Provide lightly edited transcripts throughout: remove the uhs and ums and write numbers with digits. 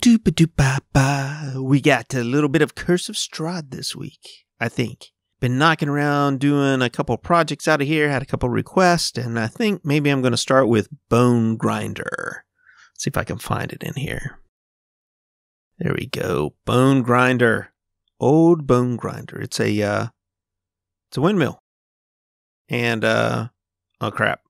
Ba-doop-a-doop-ba-ba. We got a little bit of Curse of Strahd this week, I think. Been knocking around doing a couple projects out of here, had a couple requests, and I think maybe I'm going to start with Bonegrinder. See if I can find it in here. There we go. Bonegrinder. Old Bonegrinder. It's a windmill. And oh crap.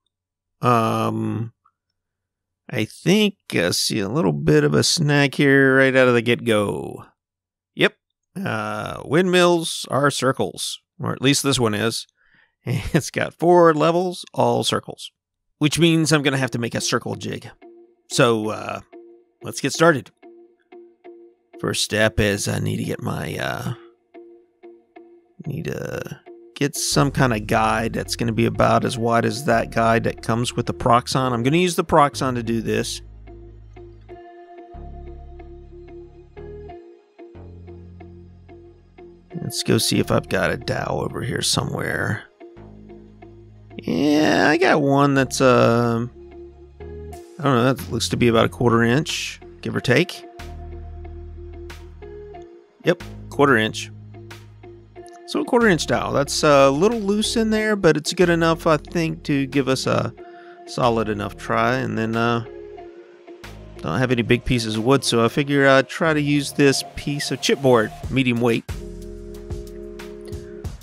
I think I see a little bit of a snag here right out of the get-go. Yep. Windmills are circles, or at least this one is. And it's got 4 levels, all circles, which means I'm going to have to make a circle jig. So let's get started. First step is I need to get my get some kind of guide that's going to be about as wide as that guide that comes with the Proxxon. I'm going to use the Proxxon to do this. Let's go see if I've got a dowel over here somewhere. Yeah, I got one that's I don't know, that looks to be about a 1/4 inch, give or take. Yep, 1/4 inch. So a 1/4 inch dowel. That's a little loose in there, but it's good enough, I think, to give us a solid enough try. And then don't have any big pieces of wood, so I figure I'd try to use this piece of chipboard, medium weight.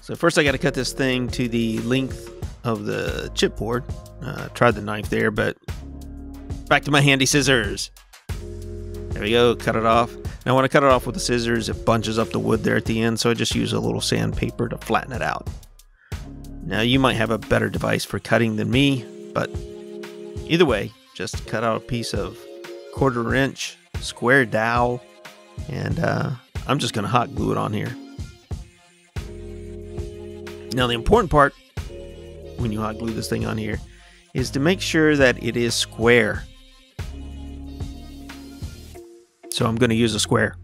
So first I got to cut this thing to the length of the chipboard. Tried the knife there, but back to my handy scissors. There we go, cut it off. Now when I cut it off with the scissors, it bunches up the wood there at the end, so I just use a little sandpaper to flatten it out. Now you might have a better device for cutting than me, but either way, just cut out a piece of 1/4 inch square dowel, and I'm just going to hot glue it on here. Now the important part when you hot glue this thing on here is to make sure that it is square. So I'm going to use a square.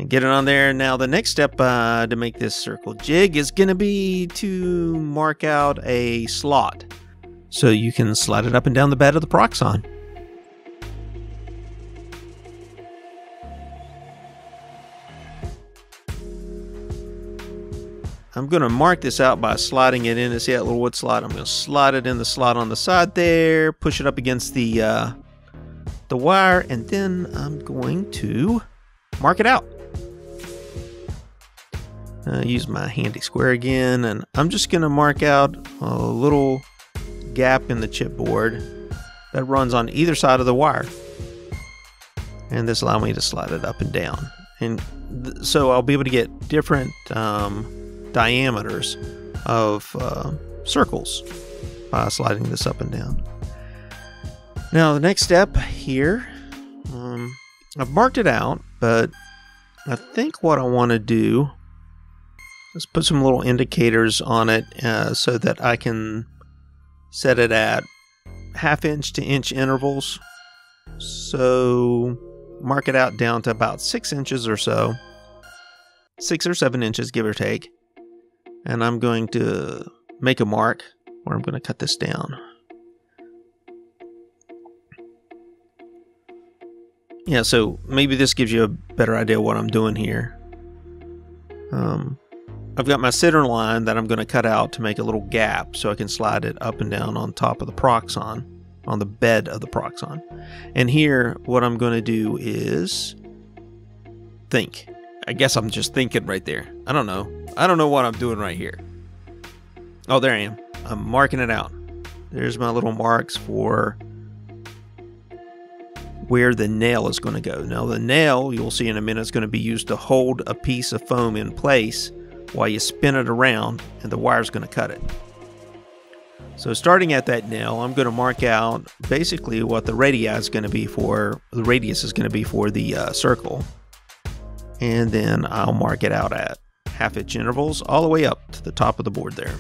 Get it on there. Now the next step to make this circle jig is going to be to mark out a slot so you can slide it up and down the bed of the Proxxon. I'm going to mark this out by sliding it in. See that little wood slot? I'm going to slide it in the slot on the side there, push it up against the wire, and then I'm going to mark it out. Use my handy square again, and I'm just going to mark out a little gap in the chipboard that runs on either side of the wire. And this allows me to slide it up and down. And so I'll be able to get different diameters of circles by sliding this up and down. Now the next step here, I've marked it out, but I think what I want to do is put some little indicators on it so that I can set it at 1/2 inch to inch intervals. So mark it out down to about 6 inches or so, 6 or 7 inches give or take. And I'm going to make a mark where I'm going to cut this down. Yeah, so maybe this gives you a better idea of what I'm doing here. I've got my center line that I'm going to cut out to make a little gap so I can slide it up and down on top of the Proxxon, on the bed of the Proxxon. And here, what I'm going to do is think. I guess I'm just thinking right there. I don't know. I don't know what I'm doing right here. Oh, there I am. I'm marking it out. There's my little marks for where the nail is going to go. Now the nail, you'll see in a minute, is going to be used to hold a piece of foam in place while you spin it around, and the wire's going to cut it. So starting at that nail, I'm going to mark out basically what the radius is going to be for the circle. And then I'll mark it out at 1/2 inch intervals all the way up to the top of the board there.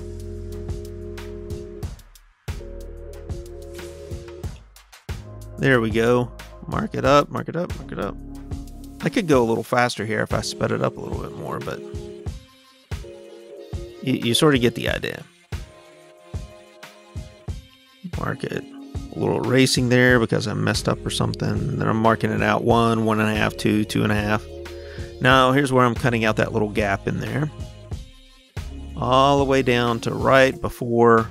There we go. Mark it up, mark it up, mark it up. I could go a little faster here if I sped it up a little bit more, but you sort of get the idea. Mark it a little erasing there because I messed up or something. And then I'm marking it out 1, 1.5, 2, 2.5. Now here's where I'm cutting out that little gap in there. All the way down to right before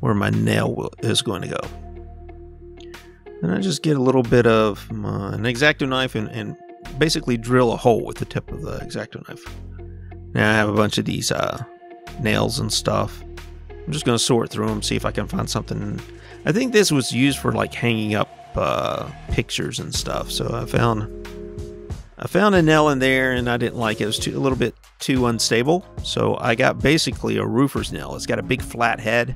where my nail is going to go. And I just get a little bit of an X-Acto knife and basically drill a hole with the tip of the X-Acto knife. Now I have a bunch of these nails and stuff. I'm just going to sort through them, see if I can find something. I think this was used for like hanging up pictures and stuff. So I found a nail in there and I didn't like it. It was a little bit too unstable. So I got basically a roofer's nail. It's got a big flat head.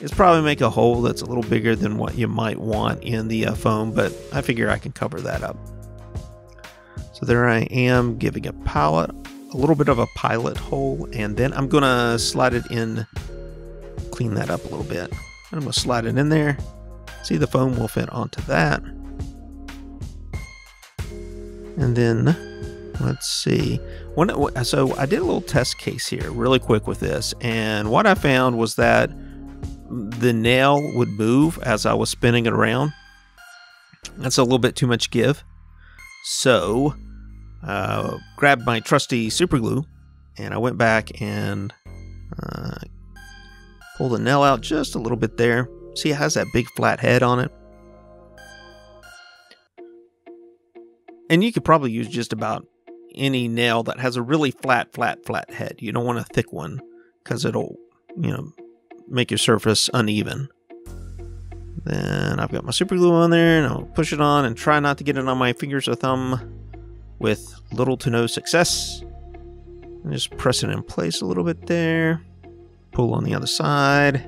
It's probably make a hole that's a little bigger than what you might want in the foam, but I figure I can cover that up. So there I am giving a little bit of a pilot hole, and then I'm going to slide it in, clean that up a little bit. I'm going to slide it in there. See, the foam will fit onto that. And then, let's see. So I did a little test case here really quick with this, and what I found was that the nail would move as I was spinning it around. That's a little bit too much give. So, grabbed my trusty super glue, and I went back and pulled the nail out just a little bit there. See, it has that big flat head on it. And you could probably use just about any nail that has a really flat head. You don't want a thick one because it'll, make your surface uneven. Then I've got my super glue on there, and I'll push it on and try not to get it on my fingers or thumb with little to no success. And just press it in place a little bit there. Pull on the other side.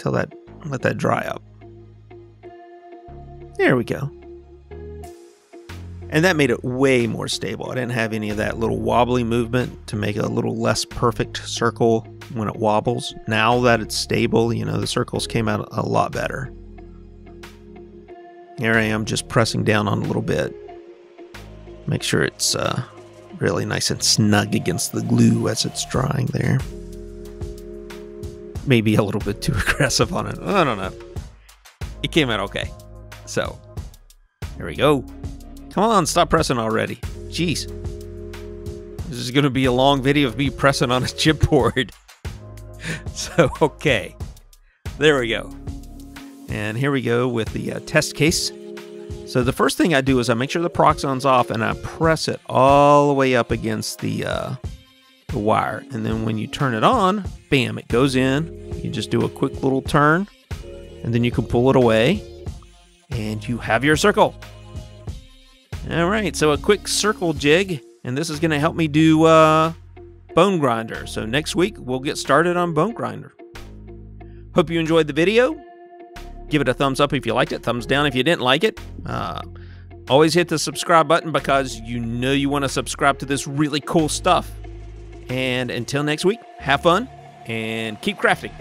Let that dry up. There we go. And that made it way more stable. I didn't have any of that little wobbly movement to make a little less perfect circle when it wobbles. Now that it's stable, the circles came out a lot better. Here I am just pressing down on a little bit. Make sure it's really nice and snug against the glue as it's drying there. Maybe a little bit too aggressive on it. I don't know. It came out okay. So, here we go. Come on, stop pressing already. Jeez. This is going to be a long video of me pressing on a chipboard. So, okay. There we go. And here we go with the test case. So the first thing I do is I make sure the Proxxon's off and I press it all the way up against the wire. And then when you turn it on, bam, it goes in. You just do a quick little turn and then you can pull it away and you have your circle. All right, so a quick circle jig, and this is going to help me do Bonegrinder. So next week, we'll get started on Bonegrinder. Hope you enjoyed the video. Give it a thumbs up if you liked it, thumbs down if you didn't like it. Always hit the subscribe button because you want to subscribe to this really cool stuff. And until next week, have fun and keep crafting.